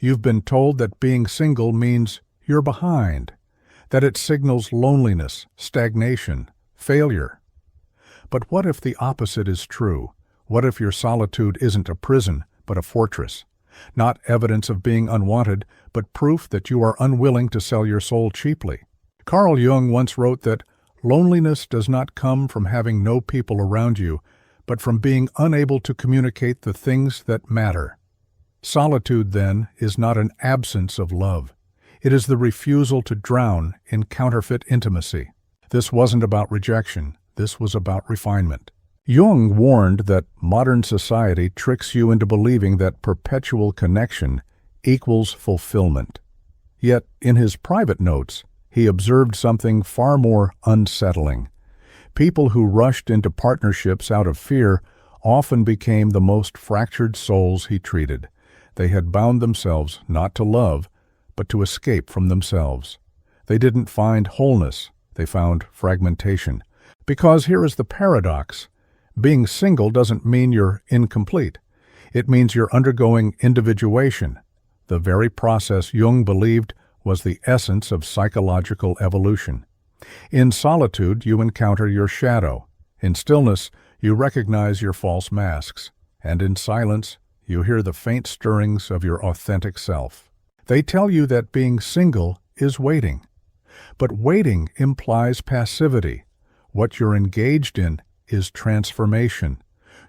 You've been told that being single means you're behind, that it signals loneliness, stagnation, failure. But what if the opposite is true? What if your solitude isn't a prison, but a fortress? Not evidence of being unwanted, but proof that you are unwilling to sell your soul cheaply. Carl Jung once wrote that loneliness does not come from having no people around you, but from being unable to communicate the things that matter. Solitude, then, is not an absence of love. It is the refusal to drown in counterfeit intimacy. This wasn't about rejection. This was about refinement. Jung warned that modern society tricks you into believing that perpetual connection equals fulfillment. Yet, in his private notes, he observed something far more unsettling. People who rushed into partnerships out of fear often became the most fractured souls he treated. They had bound themselves not to love, but to escape from themselves. They didn't find wholeness, they found fragmentation. Because here is the paradox. Being single doesn't mean you're incomplete. It means you're undergoing individuation, the very process Jung believed was the essence of psychological evolution. In solitude, you encounter your shadow. In stillness, you recognize your false masks. And in silence, you hear the faint stirrings of your authentic self. They tell you that being single is waiting. But waiting implies passivity. What you're engaged in is transformation.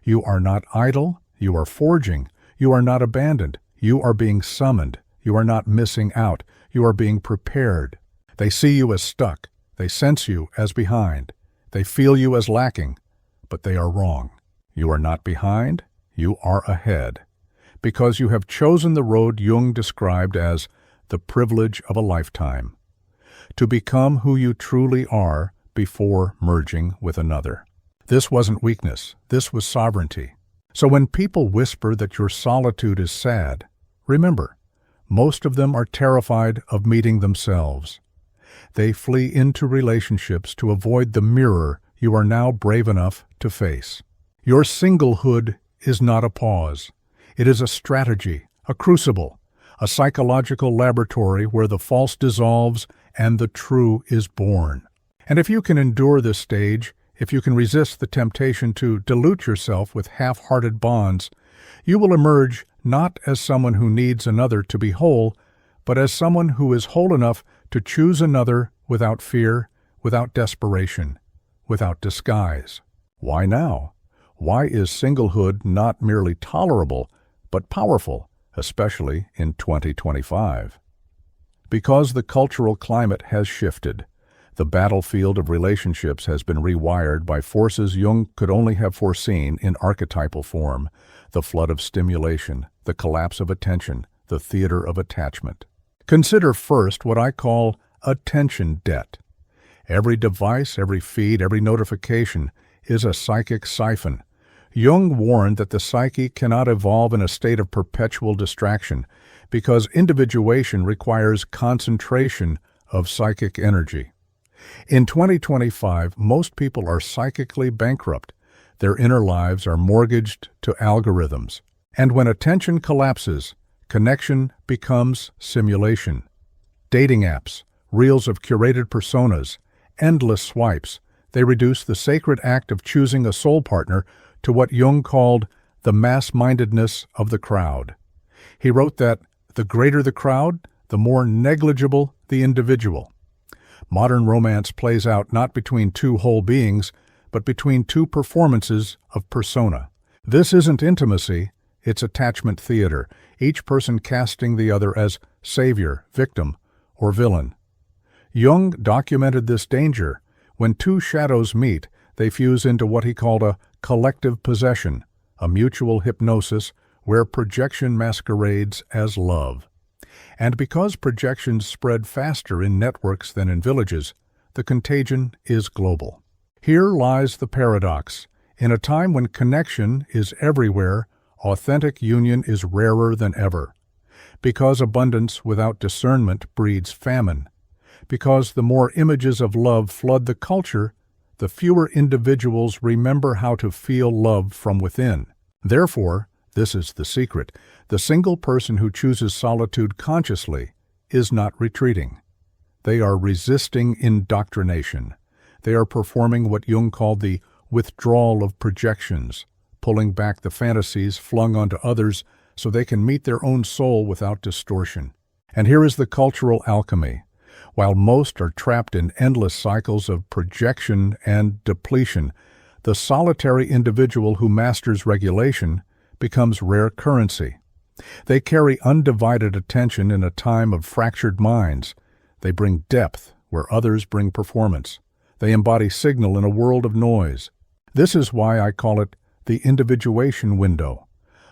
You are not idle, you are forging. You are not abandoned, you are being summoned. You are not missing out, you are being prepared. They see you as stuck, they sense you as behind. They feel you as lacking, but they are wrong. You are not behind, you are ahead. Because you have chosen the road Jung described as the privilege of a lifetime. To become who you truly are before merging with another. This wasn't weakness, this was sovereignty. So when people whisper that your solitude is sad, remember, most of them are terrified of meeting themselves. They flee into relationships to avoid the mirror you are now brave enough to face. Your singlehood is not a pause. It is a strategy, a crucible, a psychological laboratory where the false dissolves and the true is born. And if you can endure this stage, if you can resist the temptation to dilute yourself with half-hearted bonds, you will emerge not as someone who needs another to be whole, but as someone who is whole enough to choose another without fear, without desperation, without disguise. Why now? Why is singlehood not merely tolerable, but powerful, especially in 2025? Because the cultural climate has shifted. The battlefield of relationships has been rewired by forces Jung could only have foreseen in archetypal form, the flood of stimulation, the collapse of attention, the theater of attachment. Consider first what I call attention debt. Every device, every feed, every notification is a psychic siphon. Jung warned that the psyche cannot evolve in a state of perpetual distraction because individuation requires concentration of psychic energy. In 2025, most people are psychically bankrupt. Their inner lives are mortgaged to algorithms. And when attention collapses, connection becomes simulation. Dating apps, reels of curated personas, endless swipes, they reduce the sacred act of choosing a soul partner to what Jung called the mass-mindedness of the crowd. He wrote that the greater the crowd, the more negligible the individual. Modern romance plays out not between two whole beings, but between two performances of persona. This isn't intimacy, it's attachment theater, each person casting the other as savior, victim, or villain. Jung documented this danger. When two shadows meet, they fuse into what he called a collective possession, a mutual hypnosis where projection masquerades as love. And because projections spread faster in networks than in villages, the contagion is global. Here lies the paradox. In a time when connection is everywhere, authentic union is rarer than ever. Because abundance without discernment breeds famine. Because the more images of love flood the culture, the fewer individuals remember how to feel love from within. Therefore, this is the secret, The single person who chooses solitude consciously is not retreating. They are resisting indoctrination. They are performing what Jung called the withdrawal of projections, pulling back the fantasies flung onto others so they can meet their own soul without distortion. And here is the cultural alchemy. While most are trapped in endless cycles of projection and depletion, the solitary individual who masters regulation becomes rare currency. They carry undivided attention in a time of fractured minds. They bring depth where others bring performance. They embody signal in a world of noise. This is why I call it the individuation window,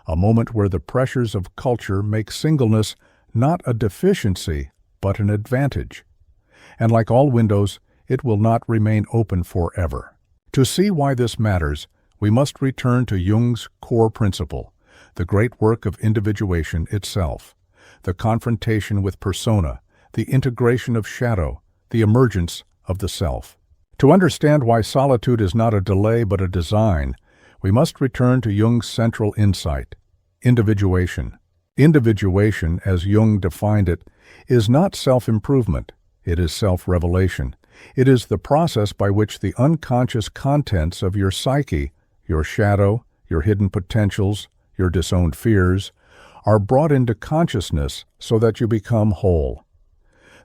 a moment where the pressures of culture make singleness not a deficiency, but an advantage. And like all windows, it will not remain open forever. To see why this matters, we must return to Jung's core principle, the great work of individuation itself, the confrontation with persona, the integration of shadow, the emergence of the self. To understand why solitude is not a delay but a design, we must return to Jung's central insight, individuation. Individuation, as Jung defined it, is not self-improvement. It is self-revelation. It is the process by which the unconscious contents of your psyche, your shadow, your hidden potentials, your disowned fears, are brought into consciousness so that you become whole.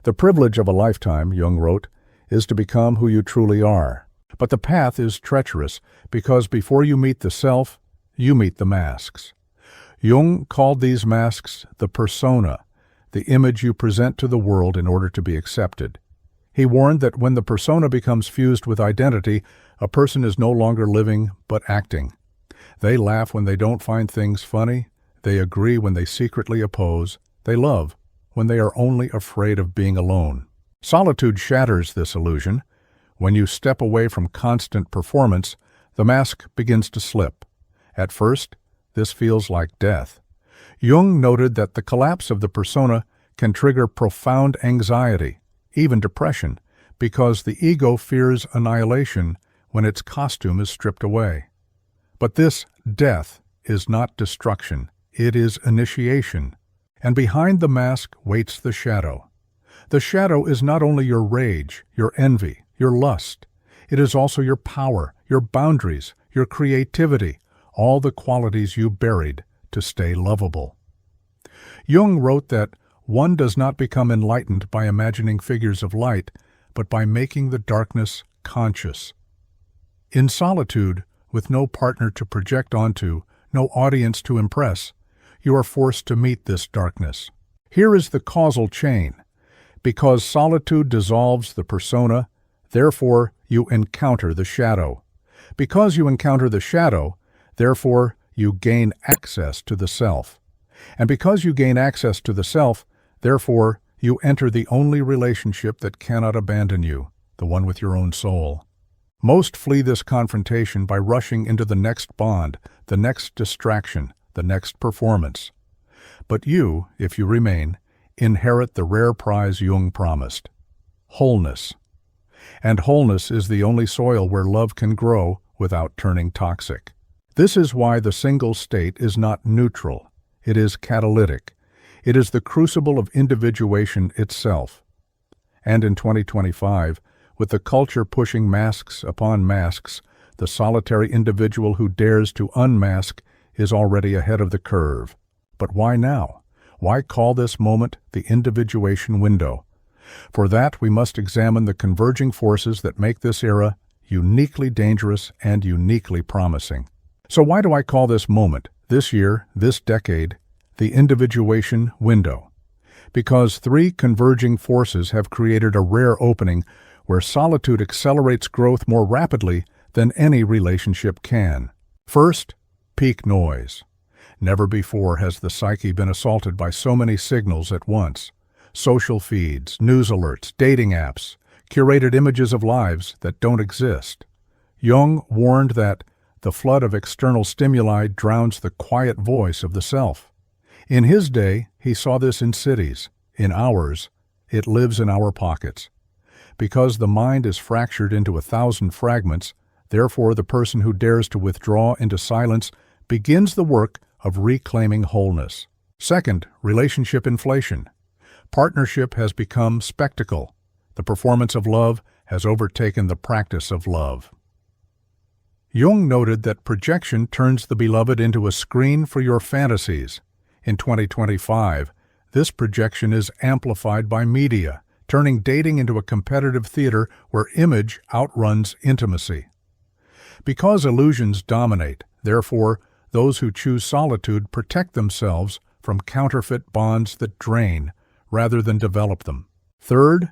The privilege of a lifetime, Jung wrote, is to become who you truly are. But the path is treacherous because before you meet the self, you meet the masks. Jung called these masks the persona, the image you present to the world in order to be accepted. He warned that when the persona becomes fused with identity, a person is no longer living but acting. They laugh when they don't find things funny, they agree when they secretly oppose, they love when they are only afraid of being alone. Solitude shatters this illusion. When you step away from constant performance, the mask begins to slip. At first, this feels like death. Jung noted that the collapse of the persona can trigger profound anxiety, even depression, because the ego fears annihilation when its costume is stripped away. But this death is not destruction, it is initiation. And behind the mask waits the shadow. The shadow is not only your rage, your envy, your lust. It is also your power, your boundaries, your creativity, all the qualities you buried to stay lovable. Jung wrote that one does not become enlightened by imagining figures of light, but by making the darkness conscious. In solitude, with no partner to project onto, no audience to impress, you are forced to meet this darkness. Here is the causal chain. Because solitude dissolves the persona, therefore you encounter the shadow. Because you encounter the shadow, therefore you gain access to the self. And because you gain access to the self, therefore you enter the only relationship that cannot abandon you, the one with your own soul. Most flee this confrontation by rushing into the next bond, the next distraction, the next performance. But you, if you remain, inherit the rare prize Jung promised, wholeness. And wholeness is the only soil where love can grow without turning toxic. This is why the single state is not neutral. It is catalytic. It is the crucible of individuation itself. And in 2025, with the culture pushing masks upon masks, the solitary individual who dares to unmask is already ahead of the curve. But why now? Why call this moment the individuation window? For that, we must examine the converging forces that make this era uniquely dangerous and uniquely promising. So why do I call this moment, this year, this decade, the individuation window? Because three converging forces have created a rare opening where solitude accelerates growth more rapidly than any relationship can. First, peak noise. Never before has the psyche been assaulted by so many signals at once. Social feeds, news alerts, dating apps, curated images of lives that don't exist. Jung warned that the flood of external stimuli drowns the quiet voice of the self. In his day, he saw this in cities. In ours, it lives in our pockets. Because the mind is fractured into 1,000 fragments, therefore the person who dares to withdraw into silence begins the work of reclaiming wholeness. Second, relationship inflation. Partnership has become spectacle. The performance of love has overtaken the practice of love. Jung noted that projection turns the beloved into a screen for your fantasies. In 2025, this projection is amplified by media, turning dating into a competitive theater where image outruns intimacy. Because illusions dominate, therefore, those who choose solitude protect themselves from counterfeit bonds that drain rather than develop them. Third,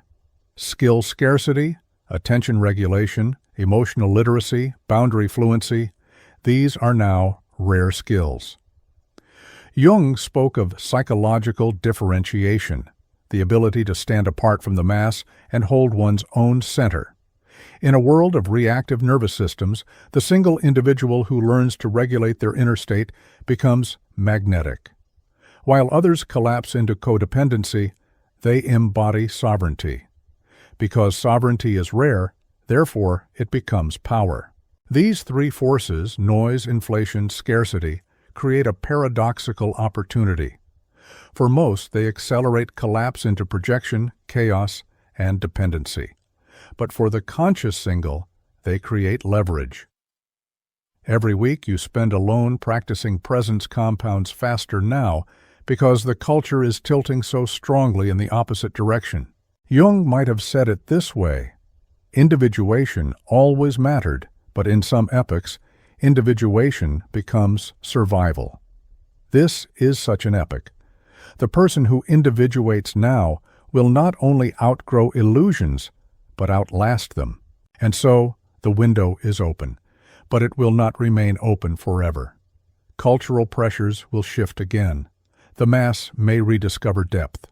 skill scarcity, attention regulation, emotional literacy, boundary fluency. These are now rare skills. Jung spoke of psychological differentiation, the ability to stand apart from the mass and hold one's own center. In a world of reactive nervous systems, the single individual who learns to regulate their inner state becomes magnetic. While others collapse into codependency, they embody sovereignty. Because sovereignty is rare, therefore it becomes power. These three forces, noise, inflation, scarcity, create a paradoxical opportunity. For most, they accelerate collapse into projection, chaos, and dependency. But for the conscious single, they create leverage. Every week you spend alone practicing presence compounds faster now because the culture is tilting so strongly in the opposite direction. Jung might have said it this way: individuation always mattered, but in some epochs, individuation becomes survival. This is such an epoch. The person who individuates now will not only outgrow illusions, but outlast them. And so, the window is open, but it will not remain open forever. Cultural pressures will shift again. The mass may rediscover depth.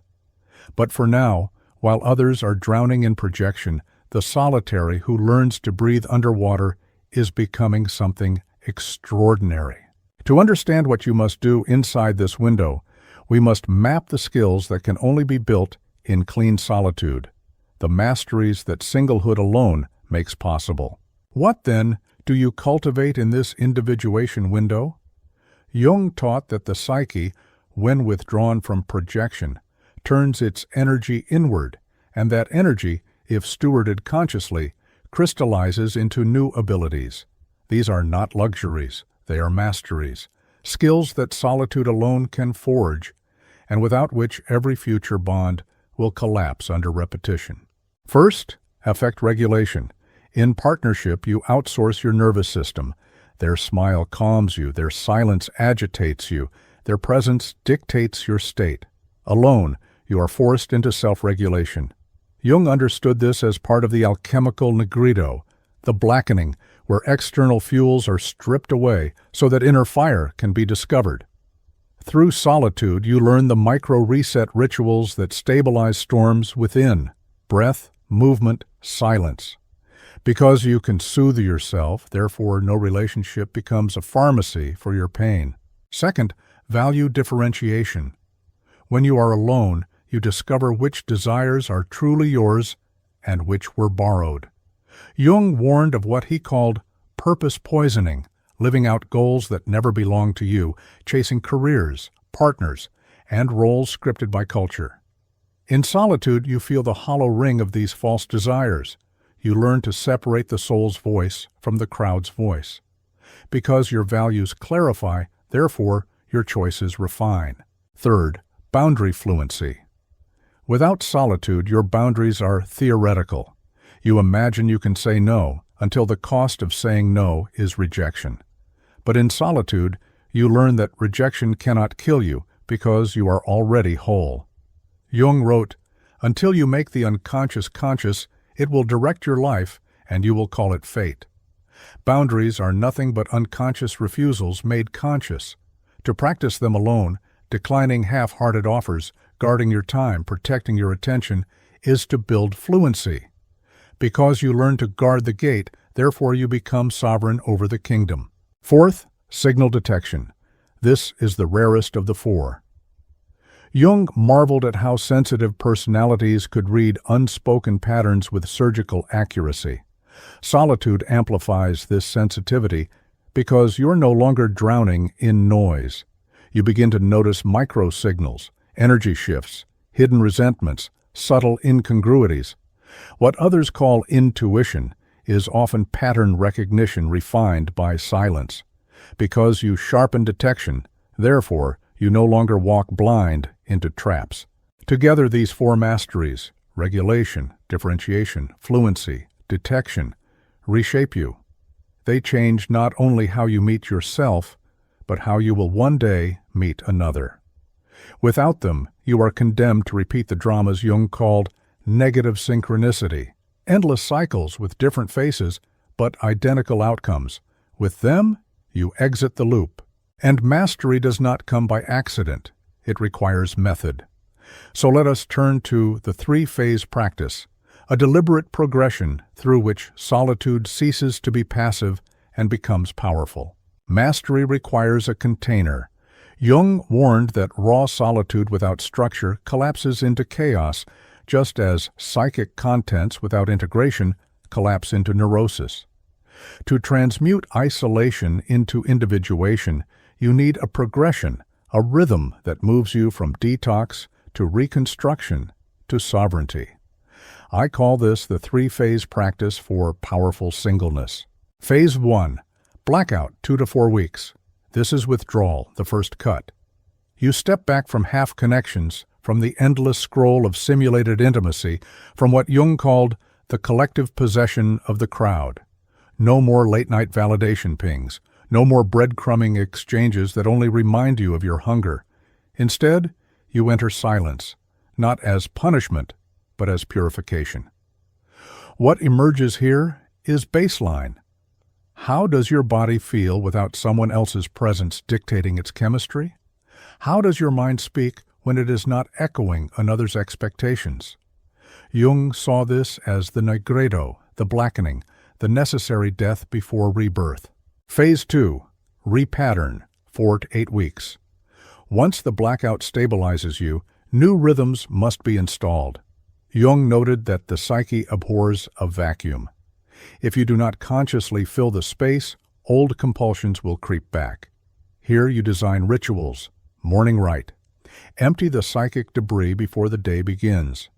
But for now, while others are drowning in projection, the solitary who learns to breathe underwater is becoming something extraordinary. To understand what you must do inside this window, we must map the skills that can only be built in clean solitude, the masteries that singlehood alone makes possible. What, then, do you cultivate in this individuation window? Jung taught that the psyche, when withdrawn from projection, turns its energy inward, and that energy, if stewarded consciously, crystallizes into new abilities. These are not luxuries, they are masteries, skills that solitude alone can forge, and without which every future bond will collapse under repetition. First, affect regulation. In partnership, you outsource your nervous system. Their smile calms you, their silence agitates you, their presence dictates your state. Alone, you are forced into self-regulation. Jung understood this as part of the alchemical nigredo, the blackening, where external fuels are stripped away so that inner fire can be discovered. Through solitude, you learn the micro-reset rituals that stabilize storms within: breath, movement, silence. Because you can soothe yourself, therefore no relationship becomes a pharmacy for your pain. Second, value differentiation. When you are alone, you discover which desires are truly yours and which were borrowed. Jung warned of what he called purpose poisoning, living out goals that never belonged to you, chasing careers, partners, and roles scripted by culture. In solitude, you feel the hollow ring of these false desires. You learn to separate the soul's voice from the crowd's voice. Because your values clarify, therefore, your choices refine. Third, boundary fluency. Without solitude, your boundaries are theoretical. You imagine you can say no until the cost of saying no is rejection. But in solitude, you learn that rejection cannot kill you because you are already whole. Jung wrote, "Until you make the unconscious conscious, it will direct your life, and you will call it fate." Boundaries are nothing but unconscious refusals made conscious. To practice them alone, declining half-hearted offers, guarding your time, protecting your attention, is to build fluency. Because you learn to guard the gate, therefore you become sovereign over the kingdom. Fourth, signal detection. This is the rarest of the four. Jung marveled at how sensitive personalities could read unspoken patterns with surgical accuracy. Solitude amplifies this sensitivity because you're no longer drowning in noise. You begin to notice micro-signals, energy shifts, hidden resentments, subtle incongruities. What others call intuition is often pattern recognition refined by silence. Because you sharpen detection, therefore, you no longer walk blind into traps. Together, these four masteries, regulation, differentiation, fluency, detection, reshape you. They change not only how you meet yourself, but how you will one day meet another. Without them, you are condemned to repeat the dramas Jung called negative synchronicity, endless cycles with different faces, but identical outcomes. With them, you exit the loop. And mastery does not come by accident. It requires method. So let us turn to the three-phase practice, a deliberate progression through which solitude ceases to be passive and becomes powerful. Mastery requires a container. Jung warned that raw solitude without structure collapses into chaos, just as psychic contents without integration collapse into neurosis. To transmute isolation into individuation, you need a progression, a rhythm that moves you from detox to reconstruction to sovereignty. I call this the three-phase practice for powerful singleness. Phase 1. Blackout, 2 to 4 weeks. This is withdrawal, the first cut. You step back from half-connections, from the endless scroll of simulated intimacy, from what Jung called the collective possession of the crowd. No more late-night validation pings, no more breadcrumbing exchanges that only remind you of your hunger. Instead, you enter silence, not as punishment, but as purification. What emerges here is baseline. How does your body feel without someone else's presence dictating its chemistry? How does your mind speak when it is not echoing another's expectations? Jung saw this as the nigredo, the blackening, the necessary death before rebirth. Phase 2. Repattern, 4 to 8 weeks. Once the blackout stabilizes you, new rhythms must be installed. Jung noted that the psyche abhors a vacuum. If you do not consciously fill the space, old compulsions will creep back. Here you design rituals, morning rite. Empty the psychic debris before the day begins.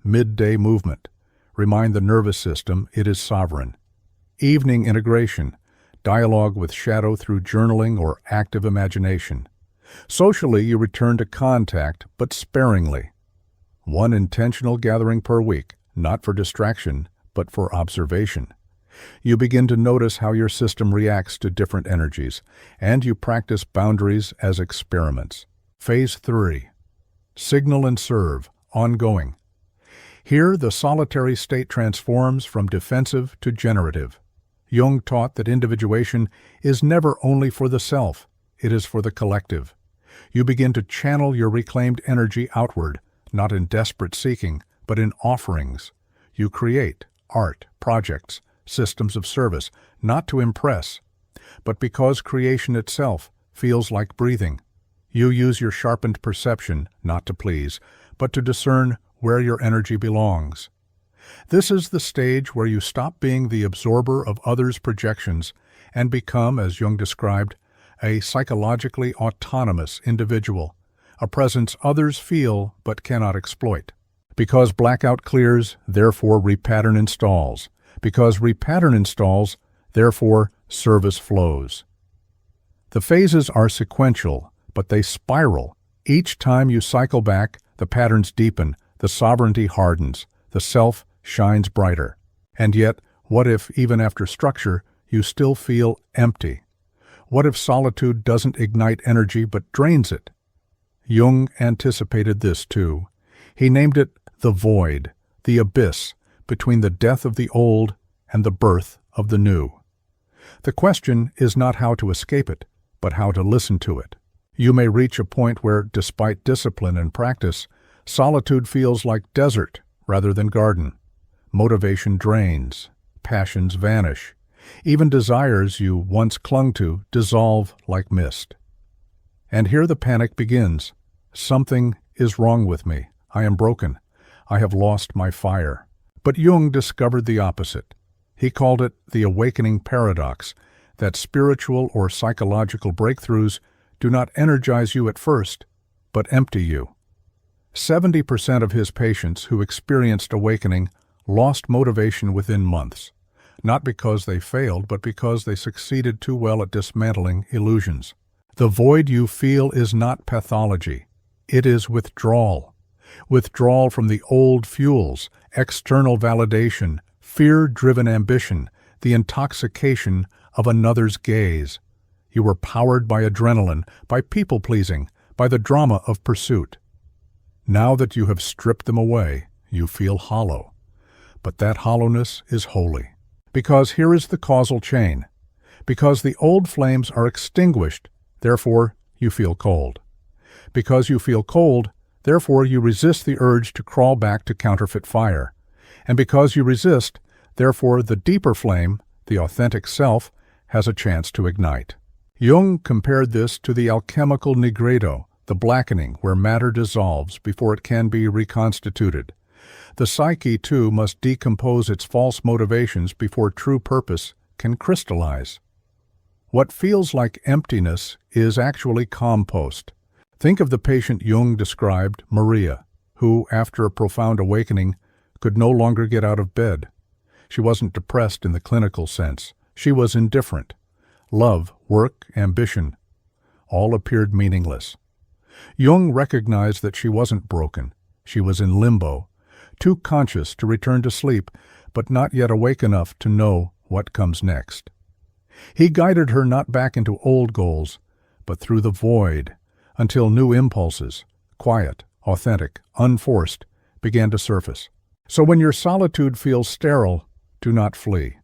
Midday movement. Remind the nervous system it is sovereign. Evening integration. Dialogue with shadow through journaling or active imagination. Socially, you return to contact, but sparingly. One intentional gathering per week, not for distraction, but for observation. You begin to notice how your system reacts to different energies, and you practice boundaries as experiments. Phase 3. Signal and serve, ongoing. Here, the solitary state transforms from defensive to generative. Jung taught that individuation is never only for the self, it is for the collective. You begin to channel your reclaimed energy outward, not in desperate seeking, but in offerings. You create art, projects, systems of service, not to impress, but because creation itself feels like breathing. You use your sharpened perception not to please, but to discern where your energy belongs. This is the stage where you stop being the absorber of others' projections and become, as Jung described, a psychologically autonomous individual, a presence others feel but cannot exploit. Because blackout clears, therefore repattern installs. Because repattern installs, therefore service flows. The phases are sequential, but they spiral. Each time you cycle back, the patterns deepen, the sovereignty hardens, the self shines brighter. And yet, what if, even after structure, you still feel empty? What if solitude doesn't ignite energy but drains it? Jung anticipated this too. He named it the void, the abyss, between the death of the old and the birth of the new. The question is not how to escape it, but how to listen to it. You may reach a point where, despite discipline and practice, solitude feels like desert rather than garden. Motivation drains, passions vanish, even desires you once clung to dissolve like mist. And here the panic begins. Something is wrong with me. I am broken. I have lost my fire. But Jung discovered the opposite. He called it the awakening paradox, that spiritual or psychological breakthroughs do not energize you at first, but empty you. 70% of his patients who experienced awakening lost motivation within months, not because they failed, but because they succeeded too well at dismantling illusions. The void you feel is not pathology. It is withdrawal. Withdrawal from the old fuels, external validation, fear-driven ambition, the intoxication of another's gaze. You were powered by adrenaline, by people-pleasing, by the drama of pursuit. Now that you have stripped them away, you feel hollow. But that hollowness is holy. Because here is the causal chain. Because the old flames are extinguished, therefore you feel cold. Because you feel cold, therefore you resist the urge to crawl back to counterfeit fire. And because you resist, therefore the deeper flame, the authentic self, has a chance to ignite. Jung compared this to the alchemical nigredo, the blackening where matter dissolves before it can be reconstituted. The psyche, too, must decompose its false motivations before true purpose can crystallize. What feels like emptiness is actually compost. Think of the patient Jung described, Maria, who, after a profound awakening, could no longer get out of bed. She wasn't depressed in the clinical sense. She was indifferent. Love, work, ambition, all appeared meaningless. Jung recognized that she wasn't broken. She was in limbo, too conscious to return to sleep, but not yet awake enough to know what comes next. He guided her not back into old goals, but through the void, until new impulses, quiet, authentic, unforced, began to surface. So when your solitude feels sterile, do not flee.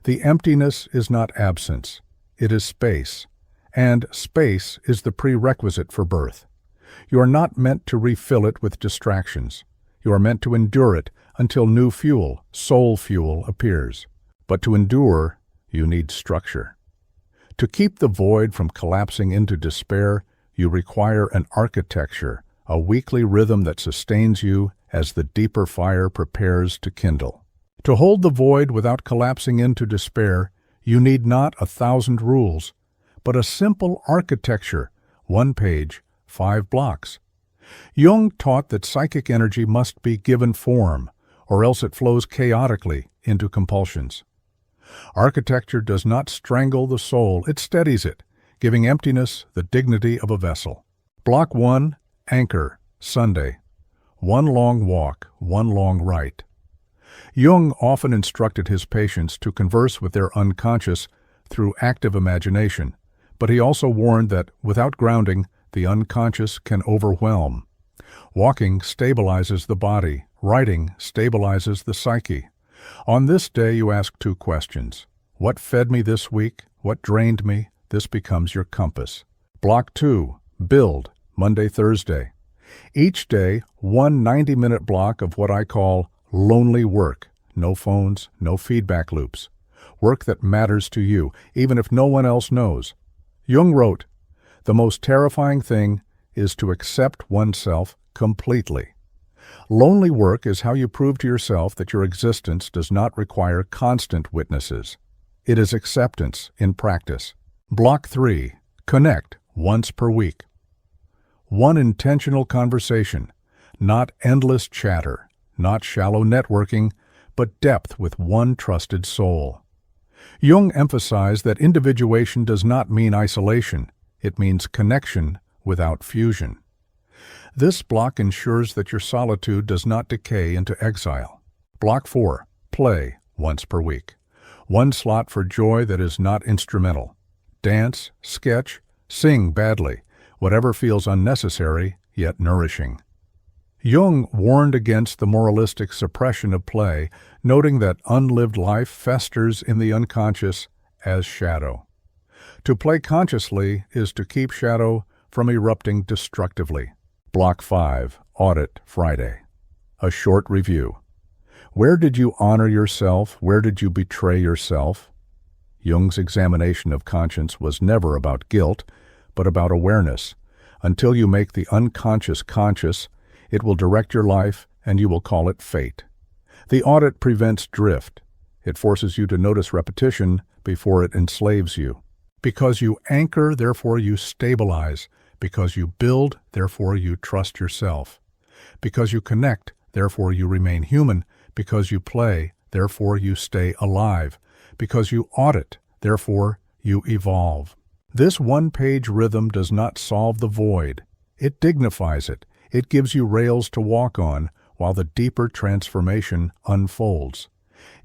The emptiness is not absence, it is space. And space is the prerequisite for birth. You are not meant to refill it with distractions. You are meant to endure it until new fuel, soul fuel, appears. But to endure, you need structure. To keep the void from collapsing into despair, you require an architecture, a weekly rhythm that sustains you as the deeper fire prepares to kindle. To hold the void without collapsing into despair, you need not 1,000 rules, but a simple architecture, 1 page, 5 blocks. Jung taught that psychic energy must be given form, or else it flows chaotically into compulsions. Architecture does not strangle the soul, it steadies it, giving emptiness the dignity of a vessel. Block 1, Anchor, Sunday. 1 long walk, 1 long write. Jung often instructed his patients to converse with their unconscious through active imagination, but he also warned that, without grounding, the unconscious can overwhelm. Walking stabilizes the body, writing stabilizes the psyche. On this day you ask 2 questions. What fed me this week? What drained me? This becomes your compass. Block 2, Build, Monday, Thursday. Each day, 1 90-minute block of what I call lonely work. No phones, no feedback loops. Work that matters to you, even if no one else knows. Jung wrote, "The most terrifying thing is to accept oneself completely." Lonely work is how you prove to yourself that your existence does not require constant witnesses. It is acceptance in practice. Block 3, Connect, once per week. 1 intentional conversation, not endless chatter, not shallow networking, but depth with 1 trusted soul. Jung emphasized that individuation does not mean isolation, it means connection without fusion. This block ensures that your solitude does not decay into exile. Block 4, Play, once per week. 1 slot for joy that is not instrumental. Dance, sketch, sing badly, whatever feels unnecessary yet nourishing. Jung warned against the moralistic suppression of play, noting that unlived life festers in the unconscious as shadow. To play consciously is to keep shadow from erupting destructively. Block 5, Audit, Friday. A short review. Where did you honor yourself? Where did you betray yourself? Jung's examination of conscience was never about guilt, but about awareness. Until you make the unconscious conscious, it will direct your life and you will call it fate. The audit prevents drift. It forces you to notice repetition before it enslaves you. Because you anchor, therefore you stabilize. Because you build, therefore you trust yourself. Because you connect, therefore you remain human. Because you play, therefore you stay alive. Because you audit, therefore you evolve. This one-page rhythm does not solve the void. It dignifies it. It gives you rails to walk on while the deeper transformation unfolds.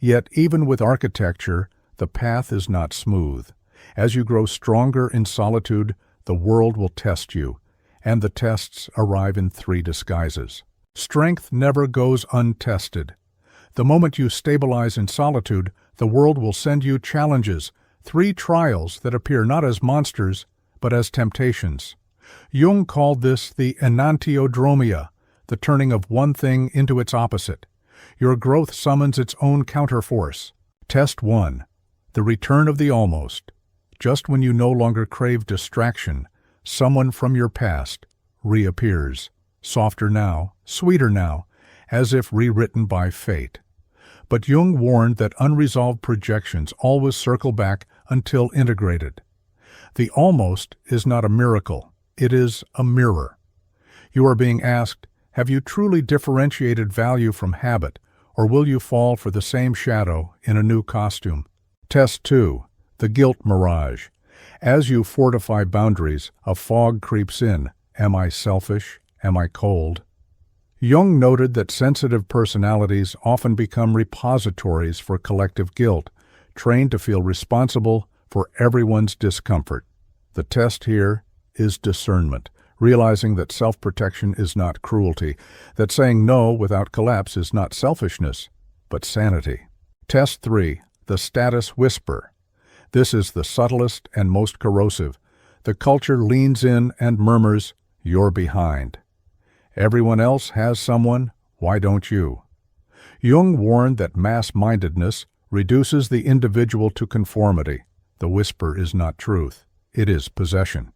Yet even with architecture, the path is not smooth. As you grow stronger in solitude, the world will test you, and the tests arrive in 3 disguises. Strength never goes untested. The moment you stabilize in solitude, the world will send you challenges, 3 trials that appear not as monsters, but as temptations. Jung called this the enantiodromia, the turning of one thing into its opposite. Your growth summons its own counterforce. Test 1. The return of the almost. Just when you no longer crave distraction, someone from your past reappears, softer now, sweeter now, as if rewritten by fate. But Jung warned that unresolved projections always circle back until integrated. The almost is not a miracle, it is a mirror. You are being asked, have you truly differentiated value from habit, or will you fall for the same shadow in a new costume? Test 2. The guilt mirage. As you fortify boundaries, a fog creeps in. Am I selfish? Am I cold? Jung noted that sensitive personalities often become repositories for collective guilt, trained to feel responsible for everyone's discomfort. The test here is discernment, realizing that self-protection is not cruelty, that saying no without collapse is not selfishness, but sanity. Test 3. The status whisper. This is the subtlest and most corrosive. The culture leans in and murmurs, "You're behind. Everyone else has someone, why don't you?" Jung warned that mass-mindedness reduces the individual to conformity. The whisper is not truth, it is possession.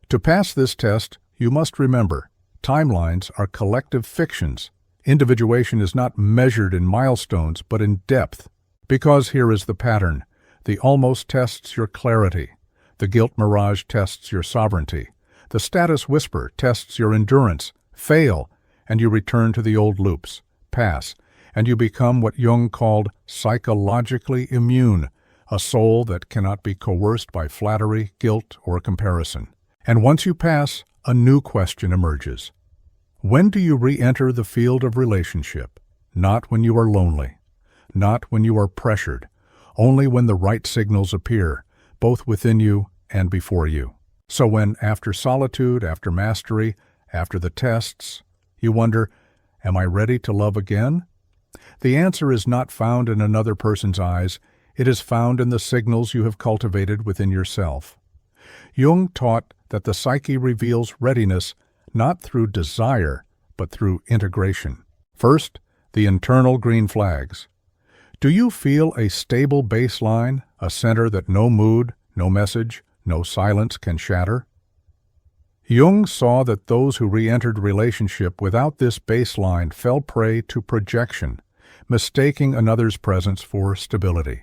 To pass this test, you must remember, timelines are collective fictions. Individuation is not measured in milestones, but in depth. Because here is the pattern. The almost tests your clarity. The guilt mirage tests your sovereignty. The status whisper tests your endurance. Fail, and you return to the old loops. Pass, and you become what Jung called psychologically immune, a soul that cannot be coerced by flattery, guilt, or comparison. And once you pass, a new question emerges. When do you re-enter the field of relationship? Not when you are lonely, not when you are pressured, only when the right signals appear, both within you and before you. So when, after solitude, after mastery, after the tests, you wonder, am I ready to love again? The answer is not found in another person's eyes, it is found in the signals you have cultivated within yourself. Jung taught that the psyche reveals readiness not through desire, but through integration. First, the internal green flags. Do you feel a stable baseline, a center that no mood, no message, no silence can shatter? Jung saw that those who re-entered relationship without this baseline fell prey to projection, mistaking another's presence for stability.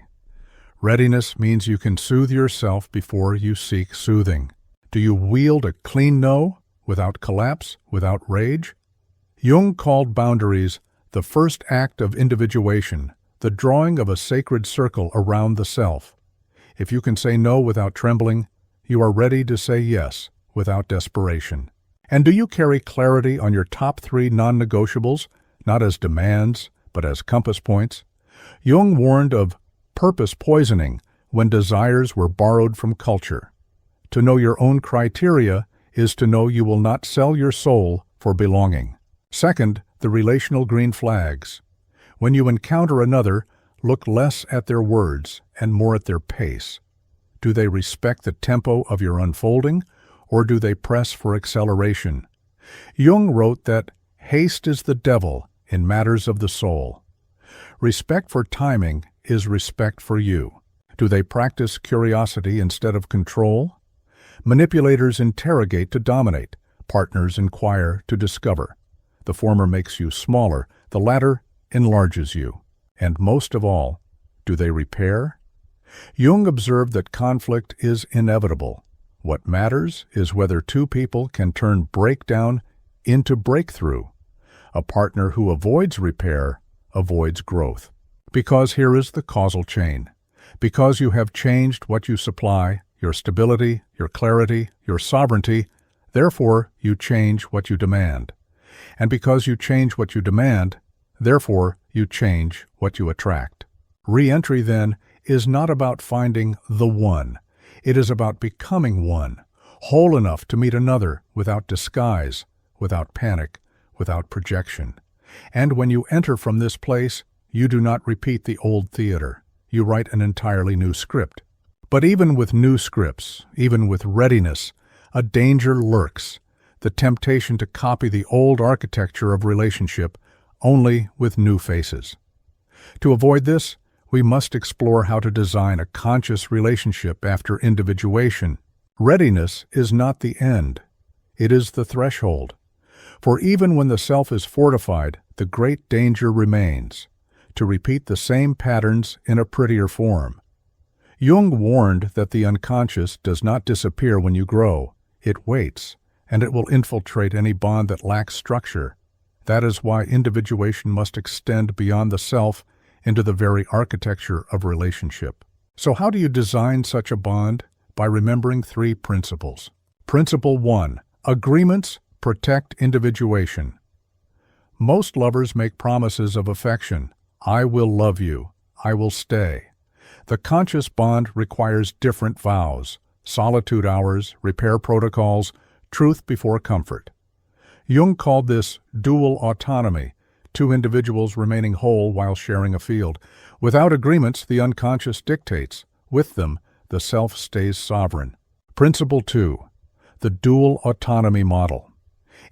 Readiness means you can soothe yourself before you seek soothing. Do you wield a clean no, without collapse, without rage? Jung called boundaries the first act of individuation, the drawing of a sacred circle around the self. If you can say no without trembling, you are ready to say yes without desperation. And do you carry clarity on your top 3 non-negotiables, not as demands, but as compass points? Jung warned of purpose poisoning when desires were borrowed from culture. To know your own criteria is to know you will not sell your soul for belonging. Second, the relational green flags. When you encounter another, look less at their words and more at their pace. Do they respect the tempo of your unfolding, or do they press for acceleration? Jung wrote that haste is the devil in matters of the soul. Respect for timing is respect for you. Do they practice curiosity instead of control? Manipulators interrogate to dominate. Partners inquire to discover. The former makes you smaller, the latter enlarges you. And most of all, do they repair? Jung observed that conflict is inevitable. What matters is whether two people can turn breakdown into breakthrough. A partner who avoids repair avoids growth. Because here is the causal chain. Because you have changed what you supply, your stability, your clarity, your sovereignty, therefore you change what you demand. And because you change what you demand, therefore you change what you attract. Re-entry, then, is not about finding the one. It is about becoming one, whole enough to meet another without disguise, without panic, without projection. And when you enter from this place, you do not repeat the old theater. You write an entirely new script. But even with new scripts, even with readiness, a danger lurks, the temptation to copy the old architecture of relationship only with new faces. To avoid this, we must explore how to design a conscious relationship after individuation. Readiness is not the end. It is the threshold. For even when the self is fortified, the great danger remains, to repeat the same patterns in a prettier form. Jung warned that the unconscious does not disappear when you grow. It waits, and it will infiltrate any bond that lacks structure. That is why individuation must extend beyond the self into the very architecture of relationship. So how do you design such a bond? By remembering three principles. Principle 1. Agreements protect individuation. Most lovers make promises of affection. I will love you. I will stay. The conscious bond requires different vows, solitude hours, repair protocols, truth before comfort. Jung called this dual autonomy, two individuals remaining whole while sharing a field. Without agreements, the unconscious dictates. With them, the self stays sovereign. Principle 2. The dual autonomy model.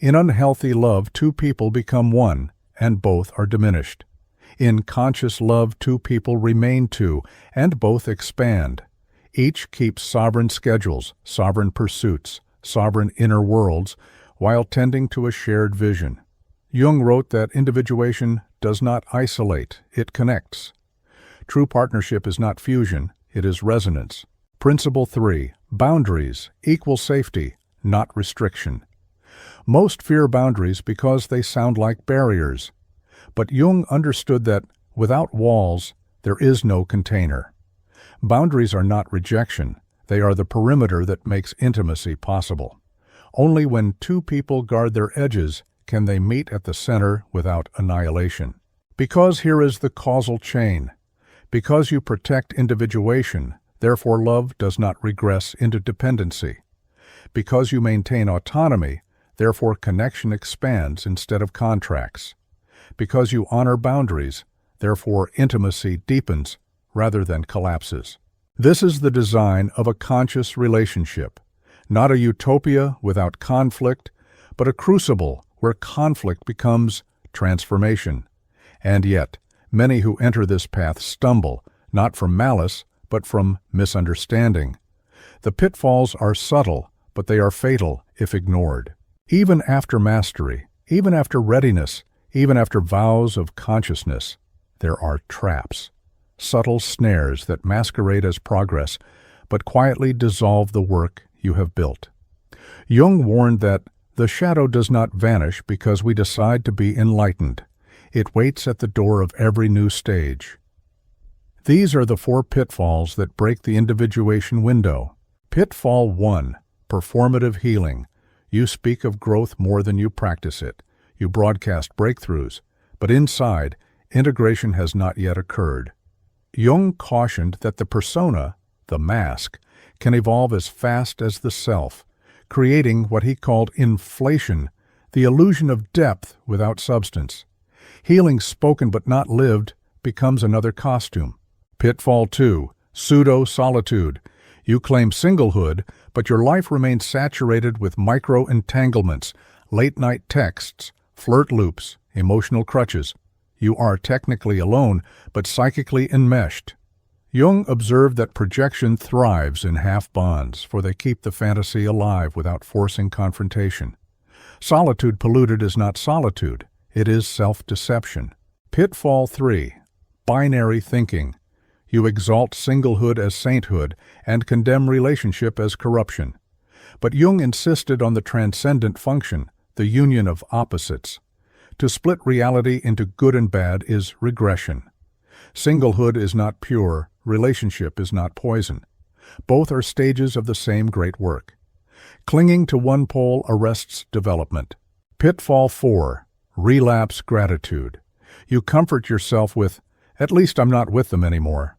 In unhealthy love, two people become one, and both are diminished. In conscious love, two people remain two, and both expand. Each keeps sovereign schedules, sovereign pursuits, sovereign inner worlds, while tending to a shared vision. Jung wrote that individuation does not isolate, it connects. True partnership is not fusion, it is resonance. Principle 3. Boundaries equal safety, not restriction. Most fear boundaries because they sound like barriers. But Jung understood that without walls, there is no container. Boundaries are not rejection, they are the perimeter that makes intimacy possible. Only when two people guard their edges can they meet at the center without annihilation. Because here is the causal chain. Because you protect individuation, therefore love does not regress into dependency. Because you maintain autonomy, therefore connection expands instead of contracts. Because you honor boundaries, therefore intimacy deepens rather than collapses. This is the design of a conscious relationship, not a utopia without conflict, but a crucible where conflict becomes transformation. And yet, many who enter this path stumble, not from malice, but from misunderstanding. The pitfalls are subtle, but they are fatal if ignored. Even after mastery, even after readiness, even after vows of consciousness, there are traps, subtle snares that masquerade as progress, but quietly dissolve the work you have built. Jung warned that the shadow does not vanish because we decide to be enlightened. It waits at the door of every new stage. These are the 4 pitfalls that break the individuation window. Pitfall 1. Performative healing. You speak of growth more than you practice it. You broadcast breakthroughs, but inside, integration has not yet occurred. Jung cautioned that the persona, the mask, can evolve as fast as the self, creating what he called inflation, the illusion of depth without substance. Healing spoken but not lived becomes another costume. Pitfall 2. Pseudo-solitude. You claim singlehood, but your life remains saturated with micro-entanglements, late-night texts, flirt loops, emotional crutches. You are technically alone, but psychically enmeshed. Jung observed that projection thrives in half bonds, for they keep the fantasy alive without forcing confrontation. Solitude polluted is not solitude, it is self-deception. Pitfall 3. Binary thinking. You exalt singlehood as sainthood and condemn relationship as corruption. But Jung insisted on the transcendent function, the union of opposites. To split reality into good and bad is regression. Singlehood is not pure, relationship is not poison. Both are stages of the same great work. Clinging to one pole arrests development. Pitfall 4. Relapse gratitude. You comfort yourself with, "At least I'm not with them anymore."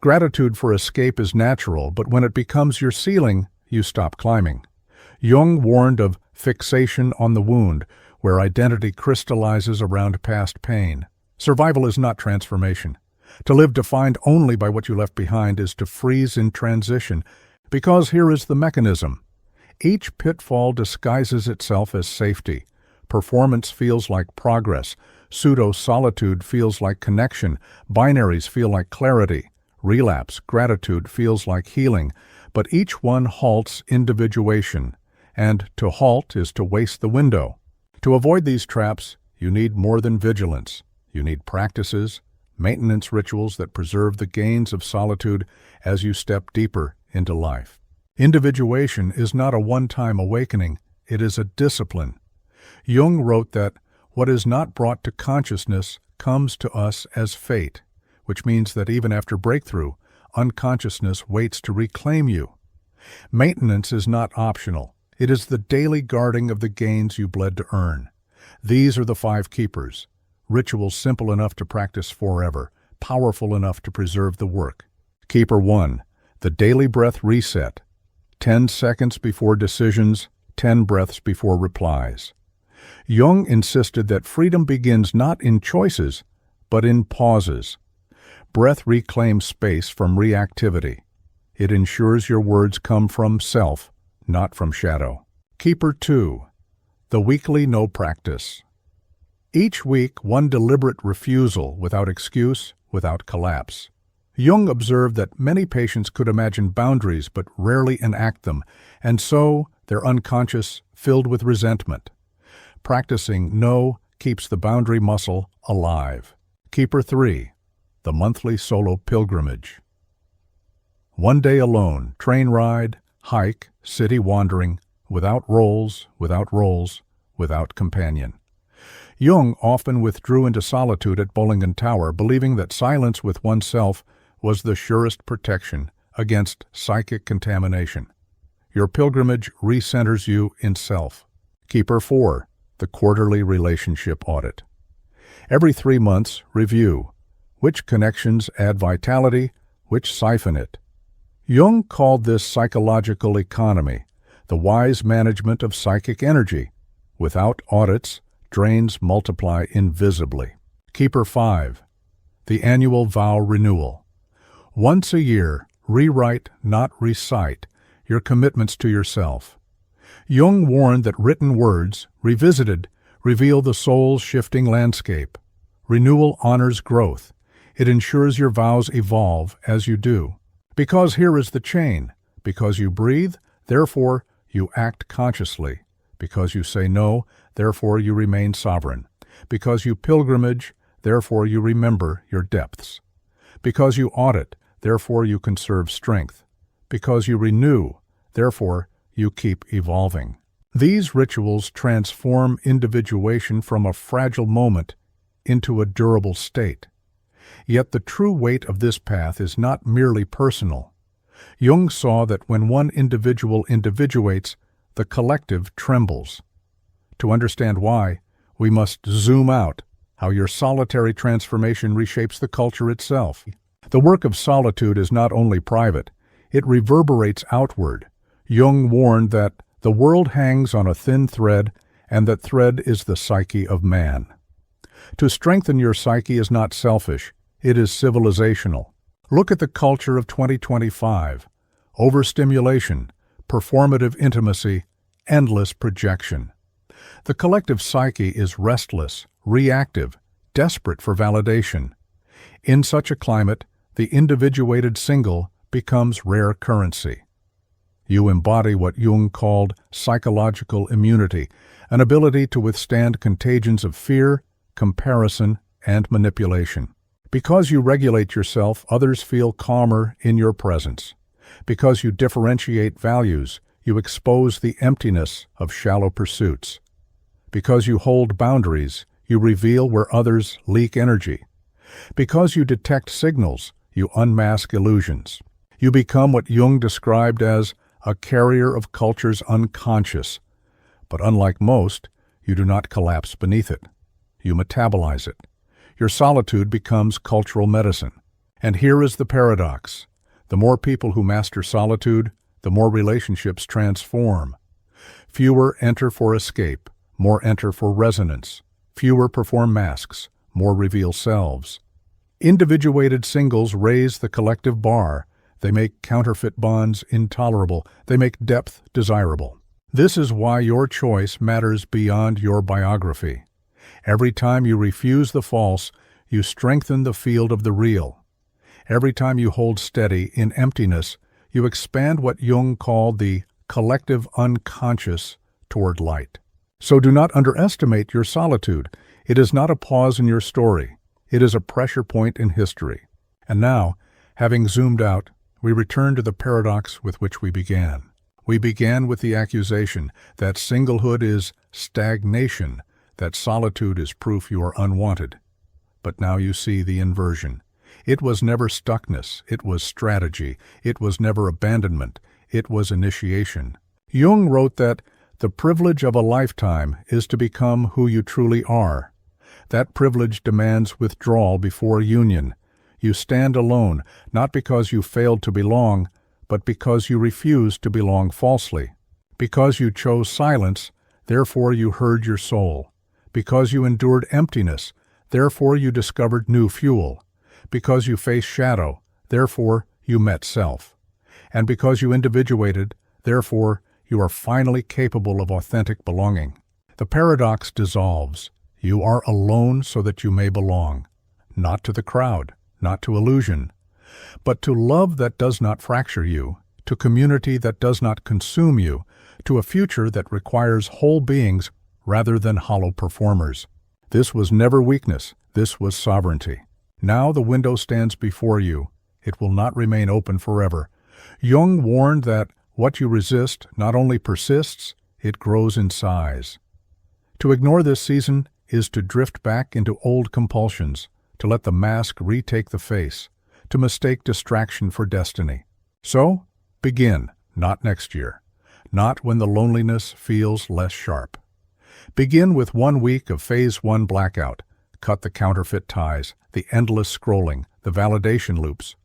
Gratitude for escape is natural, but when it becomes your ceiling, you stop climbing. Jung warned of fixation on the wound, where identity crystallizes around past pain. Survival is not transformation. To live defined only by what you left behind is to freeze in transition, because here is the mechanism. Each pitfall disguises itself as safety. Performance feels like progress. Pseudo-solitude feels like connection. Binaries feel like clarity. Relapse, gratitude feels like healing. But each one halts individuation, and to halt is to waste the window. To avoid these traps, you need more than vigilance. You need practices, maintenance rituals that preserve the gains of solitude as you step deeper into life. Individuation is not a one-time awakening, it is a discipline. Jung wrote that what is not brought to consciousness comes to us as fate, which means that even after breakthrough, unconsciousness waits to reclaim you. Maintenance is not optional. It is the daily guarding of the gains you bled to earn. These are the 5 keepers. Rituals simple enough to practice forever, powerful enough to preserve the work. Keeper 1. The daily breath reset. 10 seconds before decisions, 10 breaths before replies. Jung insisted that freedom begins not in choices, but in pauses. Breath reclaims space from reactivity. It ensures your words come from self, not from shadow. Keeper 2. The weekly no practice. Each week, one deliberate refusal without excuse, without collapse. Jung observed that many patients could imagine boundaries but rarely enact them, and so their unconscious filled with resentment. Practicing no keeps the boundary muscle alive. Keeper 3. The monthly solo pilgrimage. One day alone, train ride, hike, city wandering, without roles, without companion. Jung often withdrew into solitude at Bollingen Tower, believing that silence with oneself was the surest protection against psychic contamination. Your pilgrimage recenters you in self. Keeper 4. The quarterly relationship audit. Every 3 months, review. Which connections add vitality, which siphon it. Jung called this psychological economy, the wise management of psychic energy. Without audits, drains multiply invisibly. Keeper 5. The annual vow renewal. Once a year, rewrite, not recite, your commitments to yourself. Jung warned that written words, revisited, reveal the soul's shifting landscape. Renewal honors growth. It ensures your vows evolve as you do. Because here is the chain. Because you breathe, therefore you act consciously. Because you say no, therefore you remain sovereign. Because you pilgrimage, therefore you remember your depths. Because you audit, therefore you conserve strength. Because you renew, therefore you keep evolving. These rituals transform individuation from a fragile moment into a durable state. Yet the true weight of this path is not merely personal. Jung saw that when one individual individuates, the collective trembles. To understand why, we must zoom out, how your solitary transformation reshapes the culture itself. The work of solitude is not only private, it reverberates outward. Jung warned that the world hangs on a thin thread, and that thread is the psyche of man. To strengthen your psyche is not selfish, it is civilizational. Look at the culture of 2025. Overstimulation, performative intimacy, endless projection. The collective psyche is restless, reactive, desperate for validation. In such a climate, the individuated single becomes rare currency. You embody what Jung called psychological immunity, an ability to withstand contagions of fear, comparison, and manipulation. Because you regulate yourself, others feel calmer in your presence. Because you differentiate values, you expose the emptiness of shallow pursuits. Because you hold boundaries, you reveal where others leak energy. Because you detect signals, you unmask illusions. You become what Jung described as a carrier of culture's unconscious. But unlike most, you do not collapse beneath it. You metabolize it. Your solitude becomes cultural medicine. And here is the paradox. The more people who master solitude, the more relationships transform. Fewer enter for escape, more enter for resonance. Fewer perform masks, more reveal selves. Individuated singles raise the collective bar. They make counterfeit bonds intolerable. They make depth desirable. This is why your choice matters beyond your biography. Every time you refuse the false, you strengthen the field of the real. Every time you hold steady in emptiness, you expand what Jung called the collective unconscious toward light. So do not underestimate your solitude. It is not a pause in your story. It is a pressure point in history. And now, having zoomed out, we return to the paradox with which we began. We began with the accusation that singlehood is stagnation, that solitude is proof you are unwanted. But now you see the inversion. It was never stuckness, it was strategy. It was never abandonment, it was initiation. Jung wrote that the privilege of a lifetime is to become who you truly are. That privilege demands withdrawal before union. You stand alone, not because you failed to belong, but because you refused to belong falsely. Because you chose silence, therefore you heard your soul. Because you endured emptiness, therefore you discovered new fuel. Because you faced shadow, therefore you met self. And because you individuated, therefore you are finally capable of authentic belonging. The paradox dissolves. You are alone so that you may belong, not to the crowd, not to illusion, but to love that does not fracture you, to community that does not consume you, to a future that requires whole beings rather than hollow performers. This was never weakness, this was sovereignty. Now the window stands before you. It will not remain open forever. Jung warned that what you resist not only persists, it grows in size. To ignore this season is to drift back into old compulsions, to let the mask retake the face, to mistake distraction for destiny. So, begin, not next year, not when the loneliness feels less sharp. Begin with 1 week of Phase 1 Blackout. Cut the counterfeit ties, the endless scrolling, the validation loops.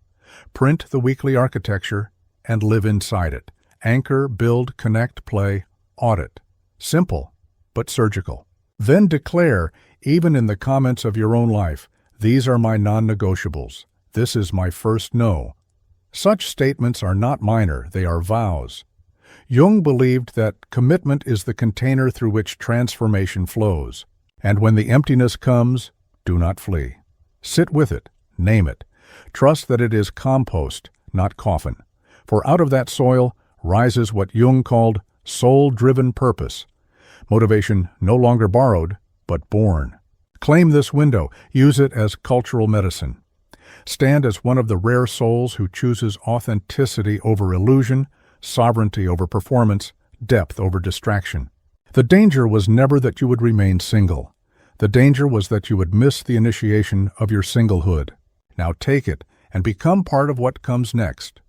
Print the weekly architecture and live inside it. Anchor, build, connect, play, audit. Simple, but surgical. Then declare, even in the comments of your own life, these are my non-negotiables. This is my first no. Such statements are not minor, they are vows. Jung believed that commitment is the container through which transformation flows. And when the emptiness comes, do not flee. Sit with it, name it. Trust that it is compost, not coffin. For out of that soil rises what Jung called soul-driven purpose. Motivation no longer borrowed, but born. Claim this window, use it as cultural medicine. Stand as one of the rare souls who chooses authenticity over illusion, sovereignty over performance, depth over distraction. The danger was never that you would remain single. The danger was that you would miss the initiation of your singlehood. Now take it and become part of what comes next.